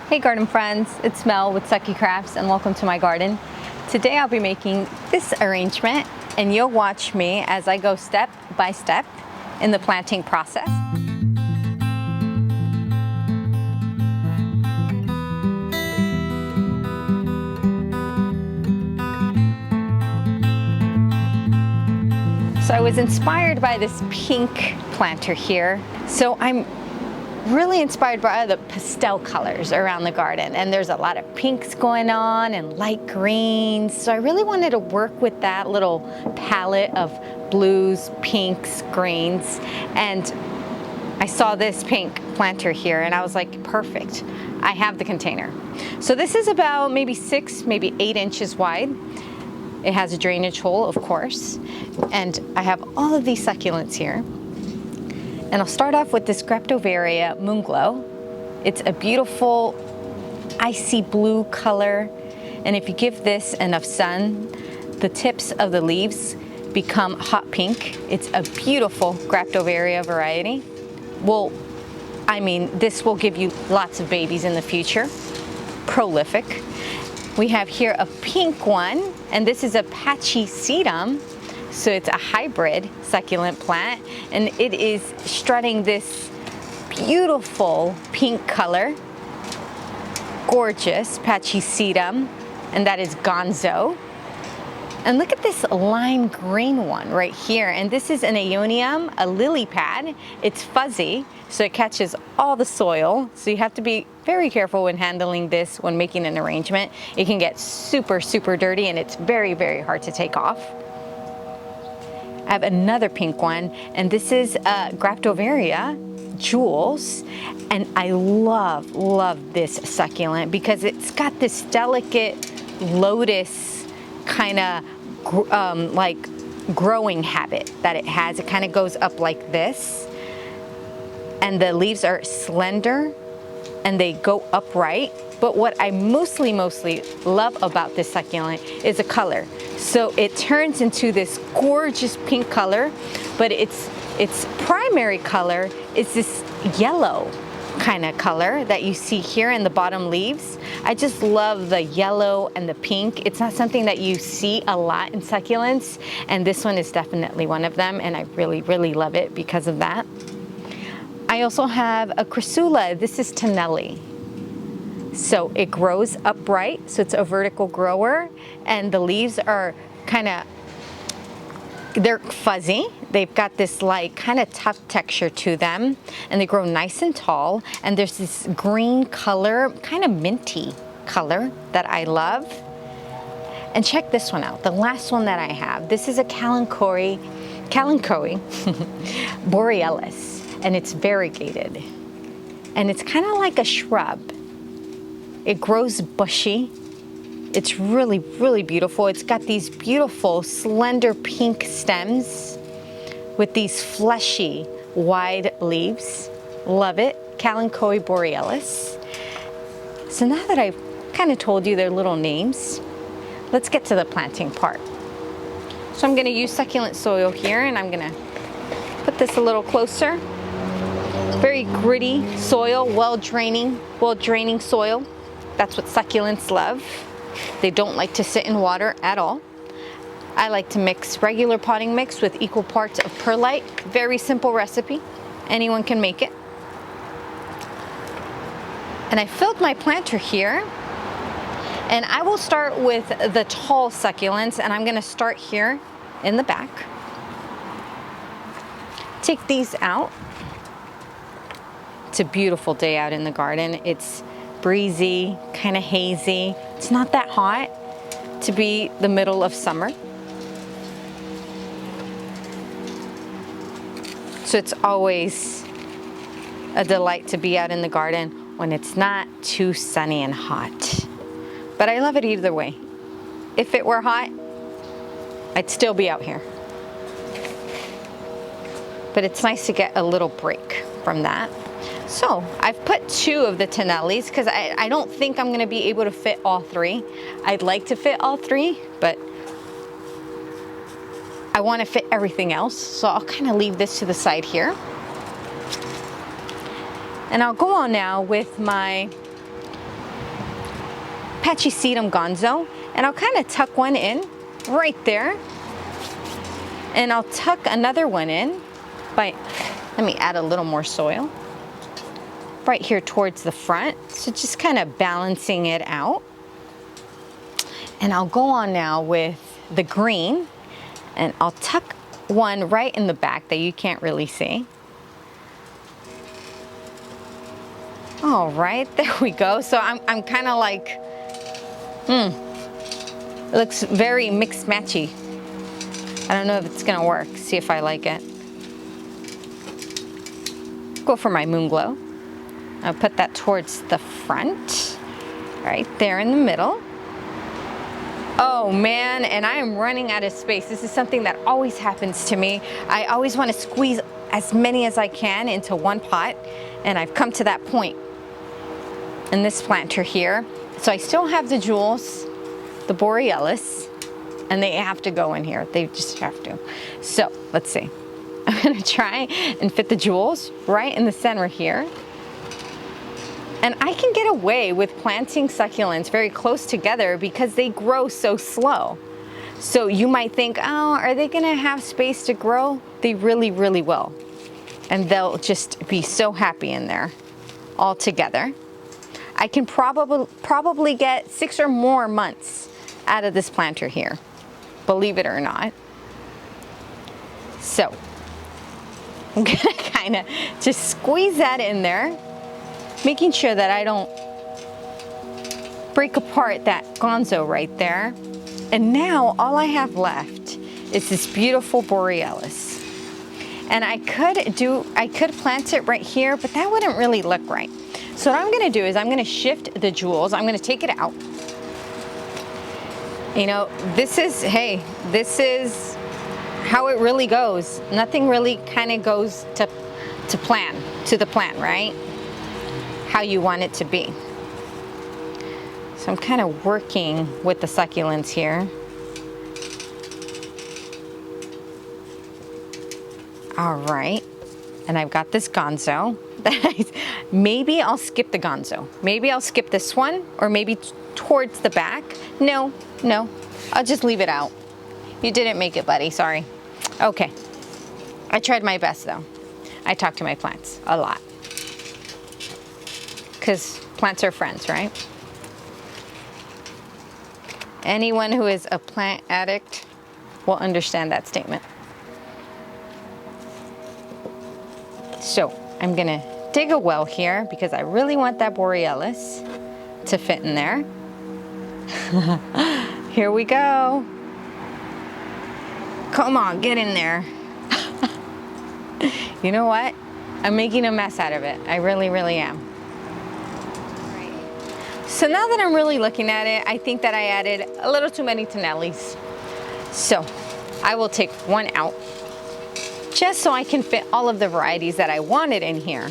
Hey garden friends, it's Mel with Succy Crafts and welcome to my garden. Today I'll be making this arrangement and you'll watch me as I go step by step in the planting process. So I was inspired by this pink planter here. So I'm really inspired by the pastel colors around the garden, and there's a lot of pinks going on and light greens, so I really wanted to work with that little palette of blues, pinks, greens, and I saw this pink planter here and I was like, perfect, I have the container. So this is about maybe 6, maybe 8 inches wide. It has a drainage hole, of course, and I have all of these succulents here. And I'll start off with this Graptoveria Moonglow. It's a beautiful icy blue color, and if you give this enough sun, the tips of the leaves become hot pink. It's a beautiful Graptoveria variety. Well, I mean, this will give you lots of babies in the future. Prolific. We have here a pink one, and this is a Pachysedum. So it's a hybrid succulent plant, and it is strutting this beautiful pink color. Gorgeous Pachysedum, and that is Ganzhou. And look at this lime green one right here, and this is an Aeonium Lily Pad. It's fuzzy, so it catches all the soil, so you have to be very careful when handling this when making an arrangement. It can get super, super dirty, and it's very, very hard to take off. I have another pink one, and this is Graptoveria Jules, and I love this succulent because it's got this delicate lotus kind of like growing habit that it has. It kind of goes up like this, and the leaves are slender and they go upright. But what I mostly love about this succulent is the color. So it turns into this gorgeous pink color, but its primary color is this yellow kind of color that you see here in the bottom leaves. I just love the yellow and the pink. It's not something that you see a lot in succulents, and this one is definitely one of them, and I really love it because of that. I also have a Crassula. This is Tenelli. So it grows upright, so it's a vertical grower, and the leaves are they're fuzzy. They've got this like kind of tough texture to them, and they grow nice and tall, and there's this green color, kind of minty color that I love. And check this one out, the last one that I have. This is a Kalanchoe Borealis, and it's variegated, and it's kind of like a shrub. It grows bushy. It's really beautiful. It's got these beautiful slender pink stems with these fleshy wide leaves. Love it. Kalanchoe Borealis. So now that I've kind of told you their little names, let's get to the planting part. So I'm going to use succulent soil here, and I'm going to put this a little closer. Very gritty soil, well draining soil. That's what succulents love. They don't like to sit in water at all. I like to mix regular potting mix with equal parts of perlite. Very simple recipe. Anyone can make it. And I filled my planter here. And I will start with the tall succulents, and I'm going to start here in the back. Take these out. It's a beautiful day out in the garden. It's breezy, kind of hazy. It's not that hot to be the middle of summer. So it's always a delight to be out in the garden when it's not too sunny and hot. But I love it either way. If it were hot, I'd still be out here. But it's nice to get a little break from that. So I've put 2 of the Tenellis because I don't think I'm going to be able to fit all 3. I'd like to fit all 3, but I want to fit everything else. So I'll kind of leave this to the side here. And I'll go on now with my Pachysedum Ganzhou, and I'll kind of tuck one in right there. And I'll tuck another one in by, let me add a little more soil, right here towards the front. So just kind of balancing it out. And I'll go on now with the green, and I'll tuck one right in the back that you can't really see. All right, there we go. So I'm kind of like, it looks very mixed matchy. I don't know if it's gonna work. See if I like it. Go for my Moonglow. I'll put that towards the front, right there in the middle. Oh man, and I am running out of space. This is something that always happens to me. I always want to squeeze as many as I can into one pot, and I've come to that point in this planter here. So I still have the Jules, the Borealis, and they have to go in here. They just have to. So let's see. I'm gonna try and fit the Jules right in the center here. And I can get away with planting succulents very close together because they grow so slow. So you might think, oh, are they gonna have space to grow? They really, really will. And they'll just be so happy in there all together. I can probably get 6 or more months out of this planter here, believe it or not. So I'm gonna kind of just squeeze that in there, making sure that I don't break apart that Ganzhou right there. And now all I have left is this beautiful Borealis. And I could plant it right here, but that wouldn't really look right. So what I'm gonna do is I'm gonna shift the Jules. I'm gonna take it out. You know, this is how it really goes. Nothing really kind of goes to the plan, right? How you want it to be. So I'm kind of working with the succulents here. All right, and I've got this Ganzhou. Maybe I'll skip the Ganzhou. Maybe I'll skip this one, or maybe towards the back. No, I'll just leave it out. You didn't make it, buddy, sorry. Okay, I tried my best though. I talk to my plants a lot. Because plants are friends, right? Anyone who is a plant addict will understand that statement. So I'm gonna dig a well here because I really want that Borealis to fit in there. Here we go. Come on, get in there. You know what? I'm making a mess out of it. I really, really am. So now that I'm really looking at it, I think that I added a little too many Tenellis. So I will take one out just so I can fit all of the varieties that I wanted in here.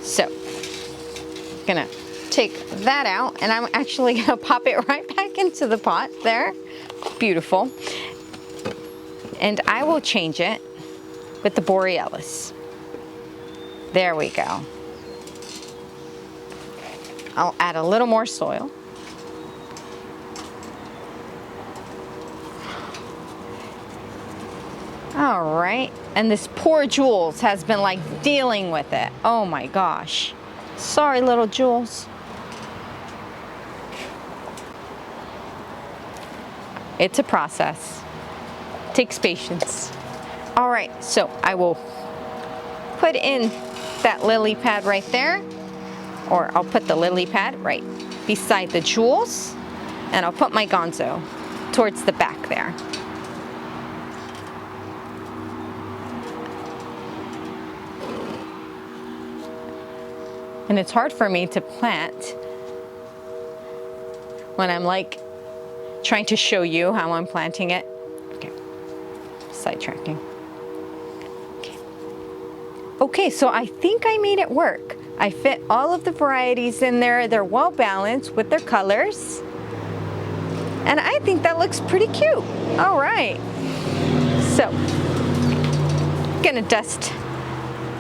So I'm gonna take that out, and I'm actually gonna pop it right back into the pot there. Beautiful. And I will change it with the Borealis. There we go. I'll add a little more soil. All right, and this poor Jules has been like dealing with it. Oh my gosh. Sorry, little Jules. It's a process. Takes patience. All right, so I will put in that lily pad right there, or I'll put the lily pad right beside the Jules, and I'll put my Ganzhou towards the back there. And it's hard for me to plant when I'm like trying to show you how I'm planting it. Okay, sidetracking. Okay, so I think I made it work. I fit all of the varieties in there. They're well balanced with their colors. And I think that looks pretty cute. All right. So, gonna dust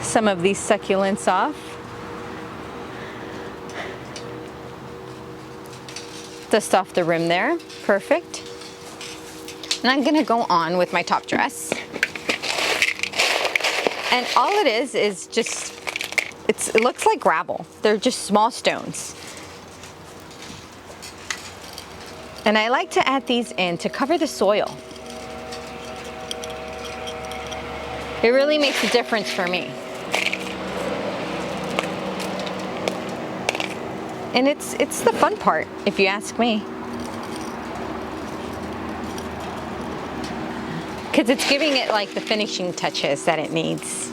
some of these succulents off. dust off the rim there. Perfect. And I'm gonna go on with my top dress. And all it is just, it looks like gravel. They're just small stones. And I like to add these in to cover the soil. It really makes a difference for me. And it's the fun part, if you ask me. Because it's giving it like the finishing touches that it needs.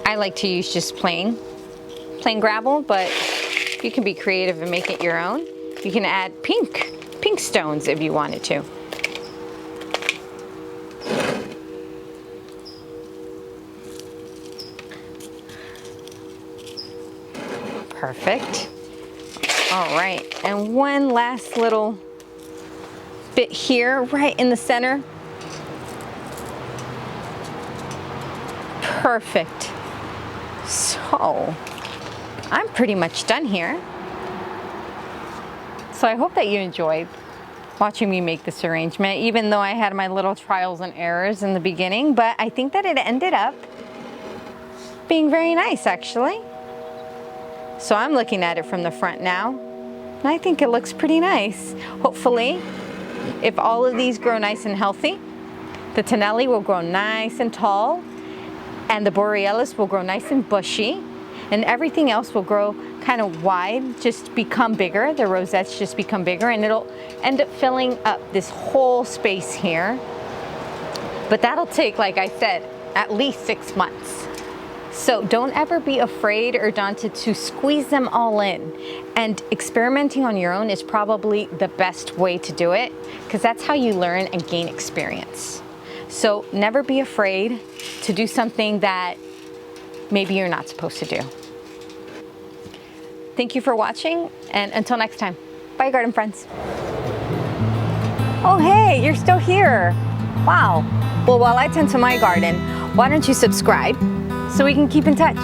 I like to use just plain gravel, but you can be creative and make it your own. You can add pink stones if you wanted to. Perfect. All right, and one last little bit here, right in the center. Perfect. So, I'm pretty much done here. So I hope that you enjoyed watching me make this arrangement, even though I had my little trials and errors in the beginning, but I think that it ended up being very nice, actually. So I'm looking at it from the front now, and I think it looks pretty nice. Hopefully, if all of these grow nice and healthy, the Tenelli will grow nice and tall, and the Borealis will grow nice and bushy, and everything else will grow kind of wide, just become bigger. The rosettes just become bigger, and it'll end up filling up this whole space here. But that'll take, like I said, at least 6 months. So don't ever be afraid or daunted to squeeze them all in. And experimenting on your own is probably the best way to do it, because that's how you learn and gain experience. So never be afraid to do something that maybe you're not supposed to do. Thank you for watching, and until next time, bye garden friends. Oh hey, you're still here. Wow. Well, while I tend to my garden, why don't you subscribe so we can keep in touch?